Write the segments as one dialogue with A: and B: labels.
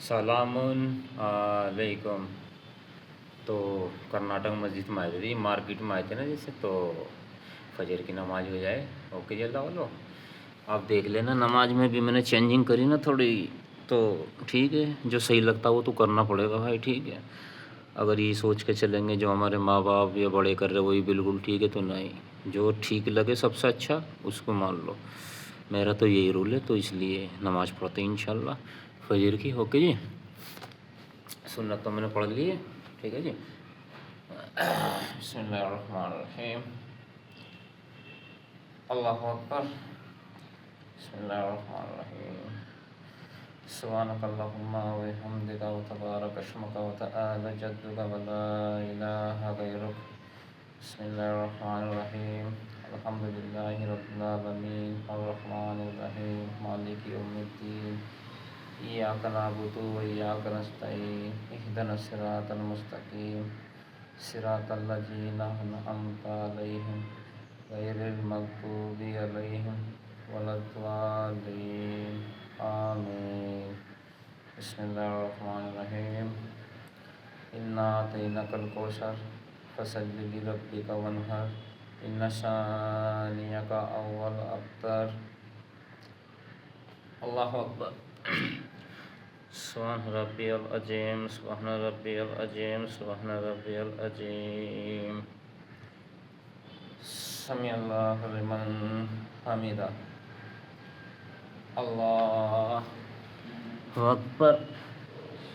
A: سلام علیکم. تو کرناٹک مسجد میں آئے تھے، مارکیٹ میں آئے تھے نا جیسے، تو فجر کی نماز ہو جائے. اوکے جی، اللہ والو آپ دیکھ لینا. نماز میں بھی میں نے چینجنگ کری نا تھوڑی، تو ٹھیک ہے، جو صحیح لگتا وہ تو کرنا پڑے گا بھائی. ٹھیک ہے، اگر یہ سوچ کے چلیں گے جو ہمارے ماں باپ یا بڑے کر رہے وہی بالکل ٹھیک ہے، تو نہیں. جو ٹھیک لگے سب سے اچھا اس کو مان لو. میرا تو یہی رول ہے، تو اس لیے نماز پڑھتے ہیں انشاءاللہ فجر کی. اوکے جی، سنت تو میں نے پڑھ لی ہے. ٹھیک ہے جی. بسم اللہ الرحمن الرحیم. اللہ اکبر. بسم اللہ الرحمن الرحیم. سبحانک اللہم و بحمدک و تبارک اسمک و تعالی جدک و لا الہ غیرک. بسم اللہ الرحمن الرحیم. الحمد للہ رب العالمین الرحمن الرحیم مالک یوم الدین. ایاک نعبد و ایاک نستعین اہدنا الصراط المستقیم صراط الذین انعمت علیہم غیر المغضوب علیہم ولا الضالین آمین. بسم اللہ الرحمن الرحیم. انا اعطیناک الکوثر فصل لربک وانحر ان شانئک هو الابتر. اللہ اکبر. سبحان ربی العظیم سبحان ربی العظیم سبحان ربی العظیم. سمیع اللہ لمن حمدہ. اللہ اکبر.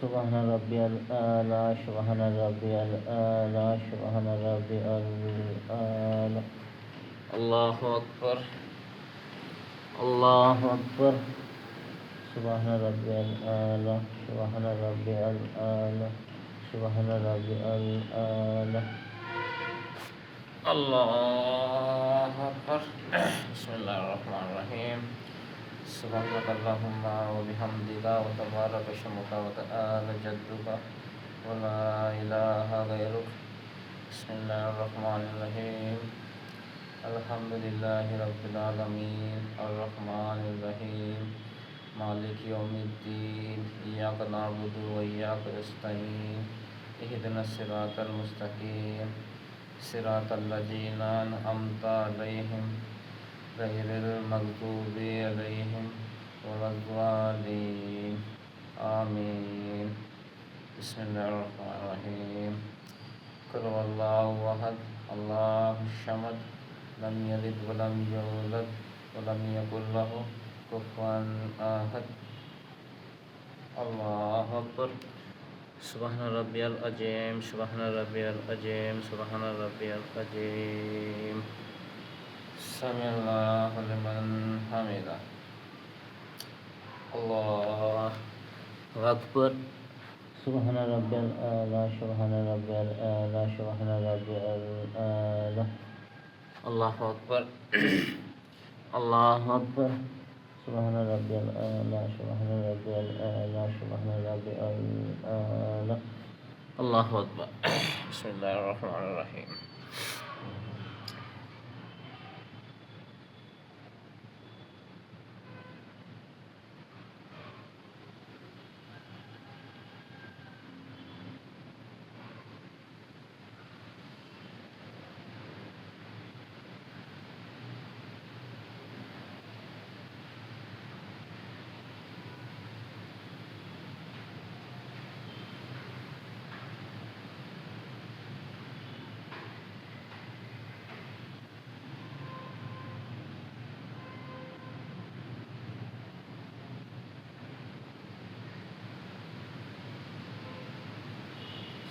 A: سبحان ربی الاعلی سبحان ربی الاعلی سبحان ربی الاعلی. اللہ اکبر. اللہ اکبر. سبحان ربی الاعلی سبحان ربی الاعلی سبحان ربی الاعلی. اللہ اکبر. بسم اللہ الرحمن الرحیم. سبحانک اللہم و بحمدک و تبارک اسمک و تعالی جدک و لا الہ غیرک. بسم اللہ الرحمن الرحیم. الحمد للہ رب العالمین الرحمن الرحیم مالک یوم الدین. ایاک نعبد و ایاک نستعین اہدنا الصراط المستقیم صراط الذین انعمت علیہم غیر المغضوب علیہم ولا الضالین آمین. بسم اللہ الرحمن الرحیم. قل هو اللہ احد اللہ الصمد لم یلد ولم یولد ولم یکن لہ کفوا احد. اللہ اکبر. سبحان ربی العظیم سبحان ربی العظیم سبحان ربی العظیم. سمیع اللہ لمن حمدہ. اللہ اکبر. سبحان ربی الاعلی سبحان ربی الاعلی سبحان ربی الاعلی. اللہ اکبر. اللہ اکبر. سبحان ربی الاعلی سبحان ربی الاعلی سبحان ربی الاعلی. اللہ اکبر. بسم اللہ الرحمن الرحیم.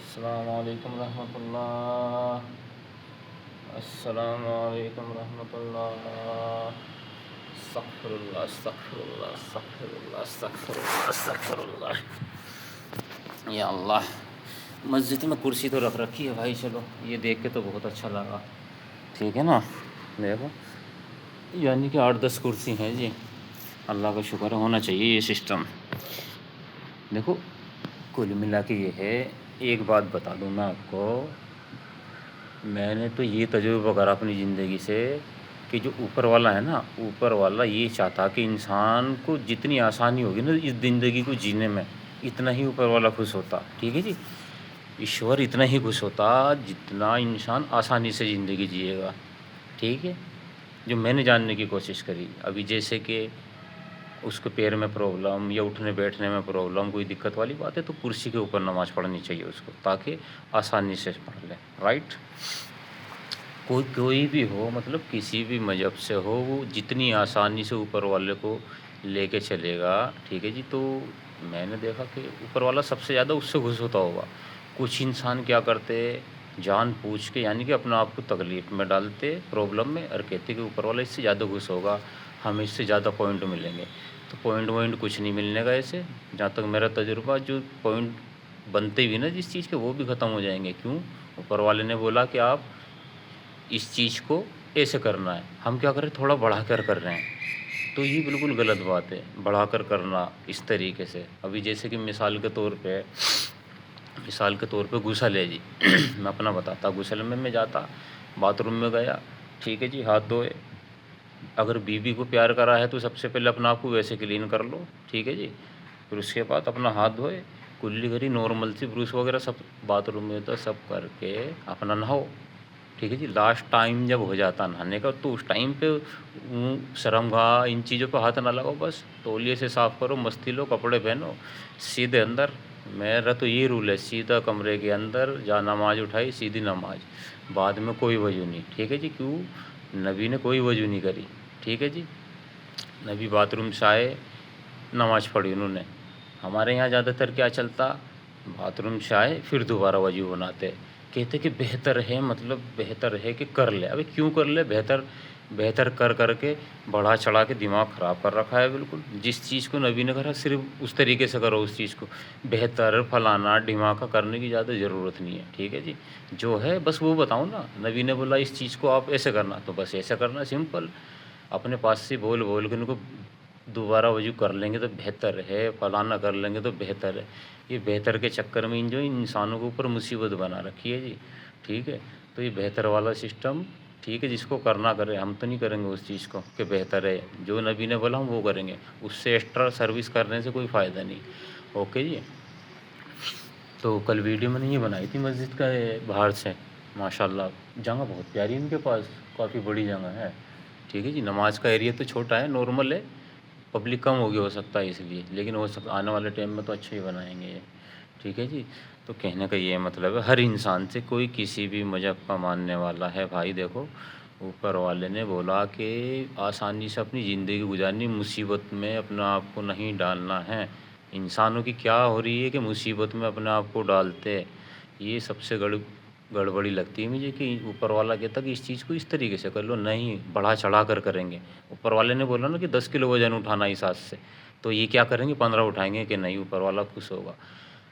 A: السلام علیکم رحمۃ اللہ. السلام علیکم رحمۃ اللہ. استغفر اللہ استغفر اللہ استغفر اللہ استغفر اللہ استغفر اللہ. یا اللہ، مسجد میں کرسی تو رکھ رکھی ہے بھائی. چلو یہ دیکھ کے تو بہت اچھا لگا. ٹھیک ہے نا، دیکھو یعنی کہ 8-10 کرسی ہیں جی. اللہ کا شکر ہونا چاہیے یہ سسٹم. دیکھو کل ملا کے یہ ہے. ایک بات بتا دوں میں آپ کو، میں نے تو یہ تجربہ کرا اپنی زندگی سے کہ جو اوپر والا ہے نا، اوپر والا یہ چاہتا کہ انسان کو جتنی آسانی ہوگی نا اس زندگی کو جینے میں، اتنا ہی اوپر والا خوش ہوتا. ٹھیک ہے جی. ایشور اتنا ہی خوش ہوتا جتنا انسان آسانی سے زندگی جیے گا. ٹھیک ہے. جو میں نے جاننے کی کوشش کری ابھی، جیسے کہ اس کے پیر میں پرابلم یا اٹھنے بیٹھنے میں پرابلم، کوئی دقت والی بات ہے تو کرسی کے اوپر نماز پڑھنی چاہیے اس کو، تاکہ آسانی سے پڑھ لے. رائٹ. کوئی بھی ہو، مطلب کسی بھی مذہب سے ہو، وہ جتنی آسانی سے اوپر والے کو لے کے چلے گا. ٹھیک ہے جی. تو میں نے دیکھا کہ اوپر والا سب سے زیادہ اس سے خوش ہوتا ہوگا. کچھ انسان کیا کرتے، جان پوچھ کے یعنی کہ اپنا آپ کو تکلیف میں ڈالتے، پرابلم میں، اور کہتے کہ اوپر والا اس سے زیادہ خوش ہوگا، ہمیں اس سے زیادہ پوائنٹ ملیں گے. تو پوائنٹ کچھ نہیں ملنے گا ایسے. جہاں تک میرا تجربہ، جو پوائنٹ بنتے بھی نا جس چیز کے، وہ بھی ختم ہو جائیں گے. کیوں؟ اوپر والے نے بولا کہ آپ اس چیز کو ایسے کرنا ہے، ہم کیا کریں، تھوڑا بڑھا کر رہے ہیں. تو یہ بالکل غلط بات ہے، بڑھا کر کرنا اس طریقے سے. ابھی جیسے کہ مثال کے طور پہ غسل ہے جی. میں اپنا بتاتا. غسل میں جاتا، باتھ روم میں گیا. ٹھیک ہے جی. ہاتھ دھوئے. اگر بیوی کو پیار کرا ہے تو سب سے پہلے اپنا آپ کو ویسے کلین کر لو. ٹھیک ہے جی. پھر اس کے بعد اپنا ہاتھ دھوئے، کلی کری نارمل سی بروس وغیرہ سب باتھ روم میں تو سب کر کے اپنا نہاؤ. ٹھیک ہے جی. لاسٹ ٹائم جب ہو جاتا نہانے کا، تو اس ٹائم پہ شرم گاہ ان چیزوں پہ ہاتھ نہ لگاؤ. بس تولیے سے صاف کرو، مستی لو، کپڑے پہنو، سیدھے اندر. میرا تو یہ رول ہے، سیدھا کمرے کے اندر جا، نماز اٹھائی، سیدھی نماز، بعد میں کوئی وضو نہیں. ٹھیک ہے جی. کیوں؟ نبی نے کوئی وضو نہیں کری. ٹھیک ہے جی. نبی باتھ روم سے آئے، نماز پڑھی انہوں نے. ہمارے یہاں زیادہ تر کیا چلتا، باتھ روم سے آئے پھر دوبارہ وضو بناتے. کہتے کہ بہتر ہے، مطلب بہتر ہے کہ کر لے. ابھی کیوں کر لے؟ بہتر کر کے بڑھا چڑھا کے دماغ خراب کر رکھا ہے بالکل. جس چیز کو نبی نے کہا صرف اس طریقے سے کرو. اس چیز کو بہتر فلانا ڈھماکہ کرنے کی زیادہ ضرورت نہیں ہے. ٹھیک ہے جی. جو ہے بس وہ بتاؤں نا. نبی نے بولا اس چیز کو آپ ایسے کرنا، تو بس ایسا کرنا. سمپل. اپنے پاس سے بول کے ان کو دوبارہ وضو کر لیں گے تو بہتر ہے، فلانا کر لیں گے تو بہتر ہے. یہ بہتر کے چکر میں جو انسانوں کے اوپر مصیبت بنا رکھی ہے جی. ٹھیک ہے. تو یہ بہتر والا سسٹم، ٹھیک ہے، جس کو کرنا کرے. ہم تو نہیں کریں گے اس چیز کو کہ بہتر ہے. جو نبی نے بولا ہم وہ کریں گے. اس سے ایکسٹرا سروس کرنے سے کوئی فائدہ نہیں. اوکے جی. تو کل ویڈیو میں نے یہ بنائی تھی مسجد کا باہر سے. ماشاء اللہ جگہ بہت پیاری ان کے پاس، کافی بڑی جگہ ہے. ٹھیک ہے جی. نماز کا ایریا تو چھوٹا ہے، نارمل ہے، پبلک کم ہوگی ہو سکتا ہے اس لیے، لیکن ہو سکتا آنے والے ٹائم میں تو اچھے ہی بنائیں گے یہ. ٹھیک ہے جی. تو کہنے کا یہ مطلب ہے، ہر انسان سے، کوئی کسی بھی مذہب کا ماننے والا ہے بھائی، دیکھو اوپر والے نے بولا کہ آسانی سے اپنی زندگی گزارنی، مصیبت میں اپنا آپ کو نہیں ڈالنا ہے. انسانوں کی کیا ہو رہی ہے کہ مصیبت میں اپنے آپ کو ڈالتے. یہ سب سے گڑبڑی لگتی ہے مجھے، کہ اوپر والا کہتا کہ اس چیز کو اس طریقے سے کر لو. نہیں، بڑھا چڑھا کر کریں گے. اوپر والے نے بولا نا کہ 10 کلو وزن اٹھانا اس ہاتھ سے، تو یہ کیا کریں گے، 15 اٹھائیں گے کہ نہیں، اوپر والا خوش ہوگا.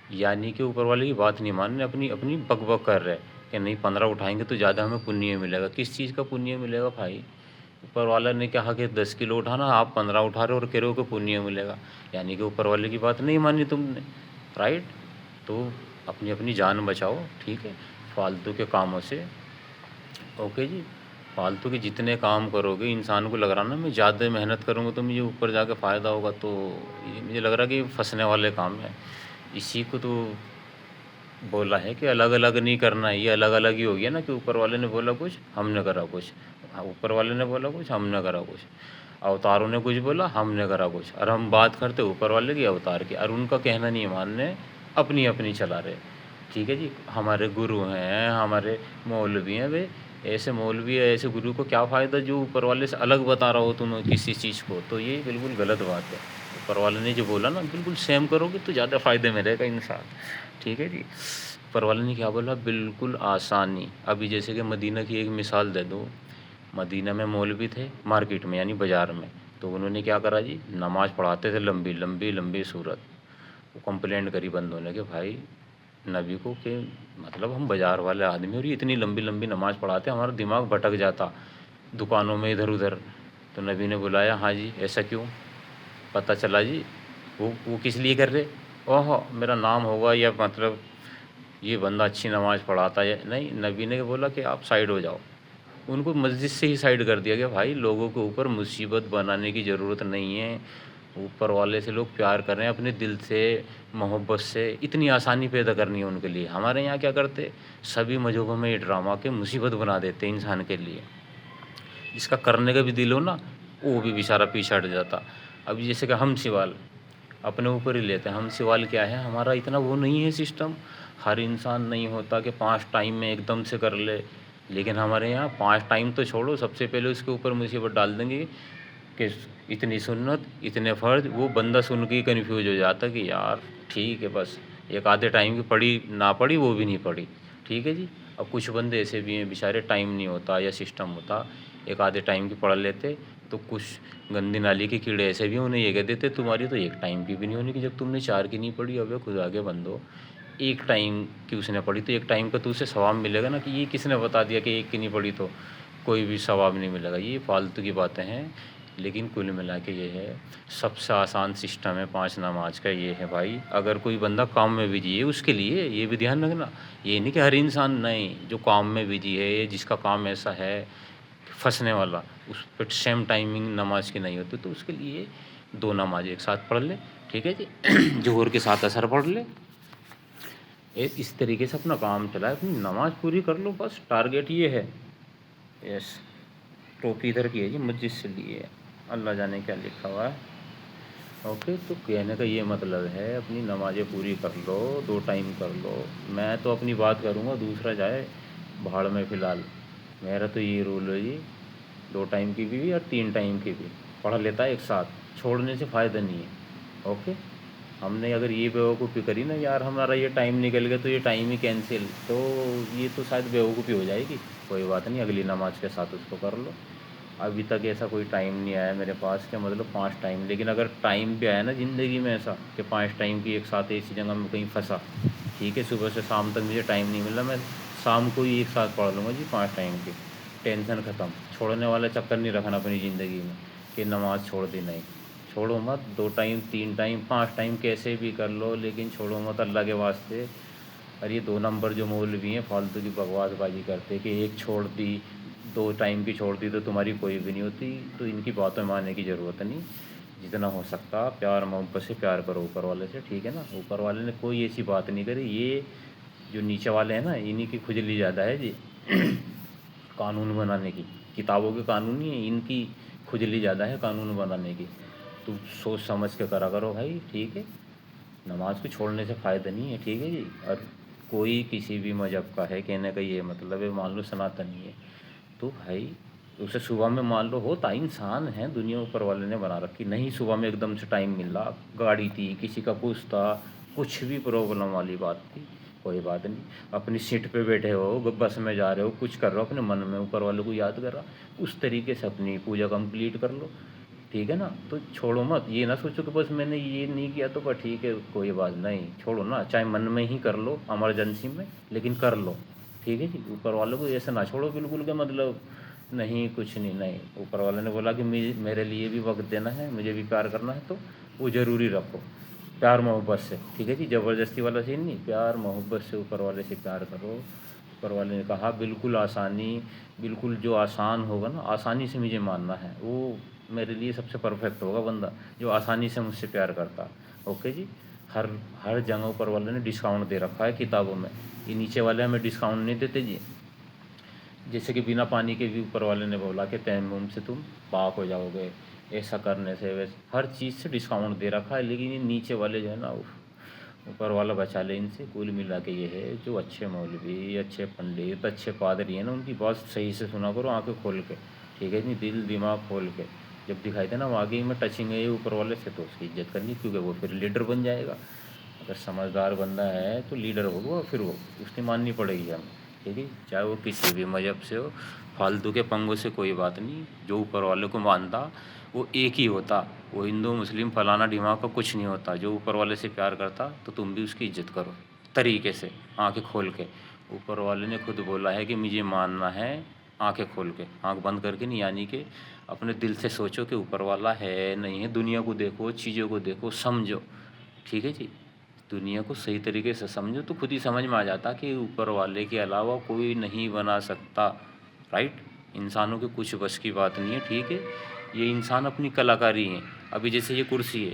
A: یعنی کہ اوپر والے کی بات نہیں ماننے، اپنی بک بک کر رہے کہ نہیں 15 اٹھائیں گے تو زیادہ ہمیں پنیہ ملے گا. کس چیز کا پنیہ ملے گا بھائی؟ اوپر والا نے کہا کہ 10 کلو اٹھانا، آپ 15 اٹھا رہے ہو اور کہہ رہے ہو کہ پنیہ ملے گا. یعنی کہ اوپر والے کی بات نہیں مانی تم نے. رائٹ. تو اپنی جان بچاؤ. ٹھیک ہے. فالتو کے کاموں سے. اوکے جی. فالتو کے جتنے کام کرو گے، انسان کو لگ رہا نا میں زیادہ محنت کروں گا تو مجھے اوپر جا کے فائدہ ہوگا، تو یہ مجھے لگ رہا کہ پھنسنے والے کام ہیں. اسی کو تو بولا ہے کہ الگ الگ نہیں کرنا ہے. یہ الگ الگ ہی ہو گیا نا، کہ اوپر والے نے بولا کچھ، ہم نے کرا کچھ. اوپر والے نے بولا کچھ، ہم نے کرا کچھ. اوتاروں نے کچھ بولا، ہم نے کرا کچھ. اور ہم بات کرتے اوپر والے کی، اوتار کی، اور ان کا کہنا نہیں ماننے، اپنی چلا رہے. ٹھیک ہے جی. ہمارے گرو ہیں، ہمارے مولوی ہیں، بھائی ایسے مولوی ہے، ایسے گرو کو کیا فائدہ جو اوپر والے سے الگ بتا رہا ہو تمہیں کسی چیز کو. تو یہ بالکل غلط بات ہے. اوپر والے نے جو بولا نا، بالکل سیم کرو گے تو زیادہ فائدے میں رہے گا انسان. ٹھیک ہے جی. اوپر والے نے کیا بولا، بالکل آسانی. ابھی جیسے کہ مدینہ کی ایک مثال دے دو. مدینہ میں مولوی تھے مارکیٹ میں، یعنی بازار میں. تو انہوں نے کیا کرا جی، نماز پڑھاتے تھے لمبی صورت. وہ کمپلینٹ کری بندوں نے کہ بھائی نبی کو، کہ مطلب ہم بازار والے آدمی اور یہ اتنی لمبی نماز پڑھاتے، ہمارا دماغ بھٹک جاتا دکانوں میں ادھر ادھر. تو نبی نے بلایا، ہاں جی ایسا کیوں؟ پتہ چلا جی وہ کس لیے کر رہے. اوہ میرا نام ہوگا، یا مطلب یہ بندہ اچھی نماز پڑھاتا ہے. نہیں، نبی نے بولا کہ آپ سائڈ ہو جاؤ. ان کو مسجد سے ہی سائڈ کر دیا کہ بھائی لوگوں کے اوپر مصیبت بنانے کی ضرورت نہیں ہے.
B: اوپر والے سے لوگ پیار کر رہے ہیں اپنے دل سے، محبت سے، اتنی آسانی پیدا کرنی ہے ان کے لیے۔ ہمارے یہاں کیا کرتے، سبھی مذہبوں میں یہ ڈرامہ کے مصیبت بنا دیتے انسان کے لیے، جس کا کرنے کا بھی دل ہو نا وہ بھی بیچارہ پیچھے ہٹ جاتا۔ اب جیسے کہ ہم سوال اپنے اوپر ہی لیتے ہیں، ہم سوال کیا ہے، ہمارا اتنا وہ نہیں ہے سسٹم، ہر انسان نہیں ہوتا کہ 5 ٹائم میں ایک دم سے کر لے، لیکن ہمارے یہاں 5 ٹائم تو چھوڑو، سب سے پہلے اس کے اوپر مصیبت ڈال دیں گے کہ اتنی سنت اتنے فرض، وہ بندہ سن کے ہی کنفیوز ہو جاتا کہ یار ٹھیک ہے، بس ایک آدھے ٹائم کی پڑھی نہ پڑھی وہ بھی نہیں پڑھی، ٹھیک ہے جی۔ اب کچھ بندے ایسے بھی ہیں بیچارے ٹائم نہیں ہوتا یا سسٹم ہوتا، ایک آدھے ٹائم کی پڑھ لیتے، تو کچھ گندی نالی کے کیڑے ایسے بھی انہیں یہ کہہ دیتے تمہاری تو ایک ٹائم کی بھی نہیں ہونی کہ جب تم نے 4 کی نہیں پڑھی، اب خدا کے بندو ایک ٹائم کی اس نے پڑھی تو ایک ٹائم کا تو اسے ثواب ملے گا نا، کہ یہ کس نے بتا دیا کہ ایک کی نہیں پڑھی تو کوئی بھی ثواب نہیں ملے گا، یہ فالتو کی باتیں ہیں۔ لیکن کل ملا کے یہ ہے سب سے آسان سسٹم ہے 5 نماز کا، یہ ہے بھائی اگر کوئی بندہ کام میں بزی ہے اس کے لیے یہ بھی دھیان رکھنا، یہ نہیں کہ ہر انسان نہیں، جو کام میں بزی ہے جس کا کام ایسا ہے پھنسنے والا، اس پہ سیم ٹائمنگ نماز کی نہیں ہوتی، تو اس کے لیے 2 نماز ایک ساتھ پڑھ لے، ٹھیک ہے جی، ظہر کے ساتھ عصر پڑھ لے، اس طریقے سے اپنا کام چلائے، اپنی نماز پوری کر لو، بس ٹارگیٹ یہ ہے۔ یس، ٹوپی ادھر کی ہے جی، مسجد سے لیے، اللہ جانے کیا لکھا ہوا ہے، اوکے۔ تو کہنے کا یہ مطلب ہے اپنی نمازیں پوری کر لو، 2 ٹائم کر لو، میں تو اپنی بات کروں گا، دوسرا جائے بھاڑ میں، فی الحال میرا تو یہ رول ہے جی، 2 ٹائم کی بھی اور 3 ٹائم کی بھی پڑھ لیتا ہے ایک ساتھ، چھوڑنے سے فائدہ نہیں ہے، اوکے۔ ہم نے اگر یہ بیوقوفی کری نا یار ہمارا یہ ٹائم نکل گیا تو یہ ٹائم ہی کینسل، تو یہ تو شاید بیوقوفی ہو جائے گی، کوئی بات نہیں، اگلی نماز کے ساتھ اس کو کر لو۔ ابھی تک ایسا کوئی ٹائم نہیں آیا میرے پاس کہ مطلب 5 ٹائم، لیکن اگر ٹائم بھی آیا نا زندگی میں ایسا کہ 5 ٹائم کی ایک ساتھ ایسی جگہ میں کہیں پھنسا، ٹھیک ہے، صبح سے شام تک مجھے ٹائم نہیں ملا، میں شام کو ہی ایک ساتھ پڑھ لوں گا جی 5 ٹائم کی، ٹینشن ختم، چھوڑنے والا چکر نہیں رکھنا اپنی زندگی میں کہ نماز چھوڑ دی، نہیں، چھوڑو مت، 2 ٹائم 3 ٹائم 5 ٹائم کیسے بھی کر لو، لیکن چھوڑو مت اللہ کے واسطے۔ اور یہ 2 نمبر جو مولوی ہیں فالتو کی بکواس بازی کرتے کہ ایک چھوڑ دی، 2 ٹائم کی چھوڑ دی تو تمہاری کوئی بھی نہیں ہوتی، تو ان کی باتیں ماننے کی ضرورت نہیں، جتنا ہو سکتا پیار محبت سے پیار کرو اوپر والے سے، ٹھیک ہے نا، اوپر والے نے کوئی ایسی بات نہیں کری، یہ جو نیچے والے ہیں نا انہی کی کھجلی زیادہ ہے جی قانون بنانے کی، کتابوں کے قانون نہیں ہے، ان کی کھجلی زیادہ ہے قانون بنانے کی، تو سوچ سمجھ کے کرا کرو بھائی، ٹھیک ہے، نماز کو چھوڑنے سے فائدہ نہیں ہے، ٹھیک ہے جی۔ اور کوئی کسی بھی مذہب کا ہے کہنے کا یہ مطلب ہے، مان لو سناتنی ہے تو بھائی اسے صبح میں مان لو ہوتا انسان ہے، دنیا اوپر والے نے بنا رکھی، نہیں صبح میں ایک دم سے ٹائم مل رہا، گاڑی تھی، کسی کا کچھ تھا، کچھ بھی پرابلم والی بات تھی، کوئی بات نہیں، اپنی سیٹ پہ بیٹھے ہو، بس میں جا رہے ہو، کچھ کر رہے ہو اپنے من میں، اوپر والے کو یاد کر رہا، اس طریقے سے اپنی پوجا کمپلیٹ کر لو، ٹھیک ہے نا۔ تو چھوڑو مت، یہ نہ سوچو کہ بس میں نے یہ نہیں کیا تو بس ٹھیک ہے کوئی بات نہیں، چھوڑو نا، چاہے من میں ہی کر لو ایمرجنسی میں، لیکن کر لو، ٹھیک ہے جی۔ اوپر والوں کو ایسا نہ چھوڑو بالکل کہ مطلب نہیں کچھ نہیں، نہیں، اوپر والے نے بولا کہ میرے لیے بھی وقت دینا ہے، مجھے بھی پیار کرنا ہے، تو وہ ضروری رکھو پیار محبت سے، ٹھیک ہے جی، زبردستی والا سین نہیں، پیار محبت سے اوپر والے سے پیار کرو۔ اوپر والے نے کہا بالکل آسانی، بالکل جو آسان ہوگا نا، آسانی سے مجھے ماننا ہے، وہ میرے لیے سب سے پرفیکٹ ہوگا بندہ جو آسانی سے مجھ سے پیار کرتا، اوکے جی۔ ہر جگہ اوپر والے نے ڈسکاؤنٹ دے رکھا ہے کتابوں میں، یہ نیچے والے ہمیں ڈسکاؤنٹ نہیں دیتے جی، جیسے کہ بنا پانی کے بھی اوپر والے نے بولا کہ تیمم سے تم پاک ہو جاؤ گے، ایسا کرنے سے ویسے ہر چیز سے ڈسکاؤنٹ دے رکھا ہے، لیکن یہ نیچے والے جو ہے نا اوپر والا بچا لے ان سے۔ کل ملا کے یہ ہے جو اچھے مولوی، اچھے پنڈت، اچھے پادری ہیں نا، ان کی بات صحیح سے سنا کرو آنکھیں کھول کے، ٹھیک ہے نہیں، دل دماغ کھول کے، جب دکھائی دے نا واقعی میں ٹچنگ ہے یہ اوپر والے سے، تو اس کی عزت کرنی، کیونکہ وہ پھر لیڈر بن جائے گا، اگر سمجھدار بندہ ہے تو لیڈر ہوگا، پھر وہ اس کی ماننی پڑے گی ہمیں، ٹھیک ہے، چاہے وہ کسی بھی مذہب سے ہو، فالتو کے پنگوں سے کوئی بات نہیں، جو اوپر والے کو مانتا وہ ایک ہی ہوتا، وہ ہندو مسلم فلانا ڈھیما کا کچھ نہیں ہوتا، جو اوپر والے سے پیار کرتا تو تم بھی اس کی عزت کرو طریقے سے، آنکھیں کھول کے، اوپر والے نے خود بولا ہے کہ مجھے ماننا ہے آنکھیں کھول کے، آنکھ بند کر کے نہیں، یعنی کہ اپنے دل سے سوچو کہ اوپر والا ہے نہیں ہے، دنیا کو دیکھو، چیزوں کو دیکھو، سمجھو، ٹھیک ہے جی، دنیا کو صحیح طریقے سے سمجھو تو خود ہی سمجھ میں آ جاتا کہ اوپر والے کے علاوہ کوئی نہیں بنا سکتا، رائٹ، انسانوں کے کچھ بس کی بات نہیں ہے، ٹھیک ہے، یہ انسان اپنی کلاکاری ہیں، ابھی جیسے یہ کرسی ہے،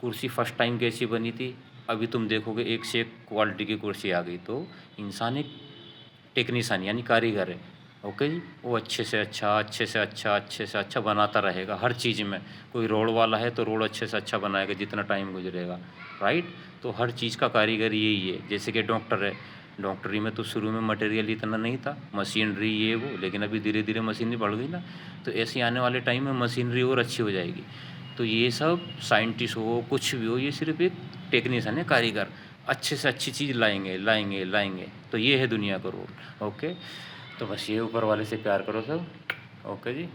B: کرسی فرسٹ ٹائم کیسی بنی تھی، ابھی تم دیکھو گے ایک سے ایک کوالٹی کی کرسی آ گئی. تو انسان ایک ٹیکنیشین یعنی کاریگر ہے. اوکے جی، وہ اچھے سے اچھا بناتا رہے گا ہر چیز میں. کوئی روڈ والا ہے تو روڈ اچھے سے اچھا بنائے گا جتنا ٹائم گزرے گا، رائٹ. تو ہر چیز کا کاریگر یہی ہے. جیسے کہ ڈاکٹر ہے، ڈاکٹری میں تو شروع میں مٹیریل اتنا نہیں تھا، مشینری یہ وہ، لیکن ابھی دھیرے دھیرے مشینری بڑھ گئی نا. تو ایسے آنے والے ٹائم میں مشینری اور اچھی ہو جائے گی. تو یہ سب سائنٹسٹ ہو کچھ بھی ہو، یہ صرف ایک ٹیکنیشین ہے، کاریگر. اچھے سے اچھی چیز لائیں گے. تو یہ ہے دنیا کا رول. اوکے، تو بس یہ اوپر والے سے پیار کرو سب. اوکے جی.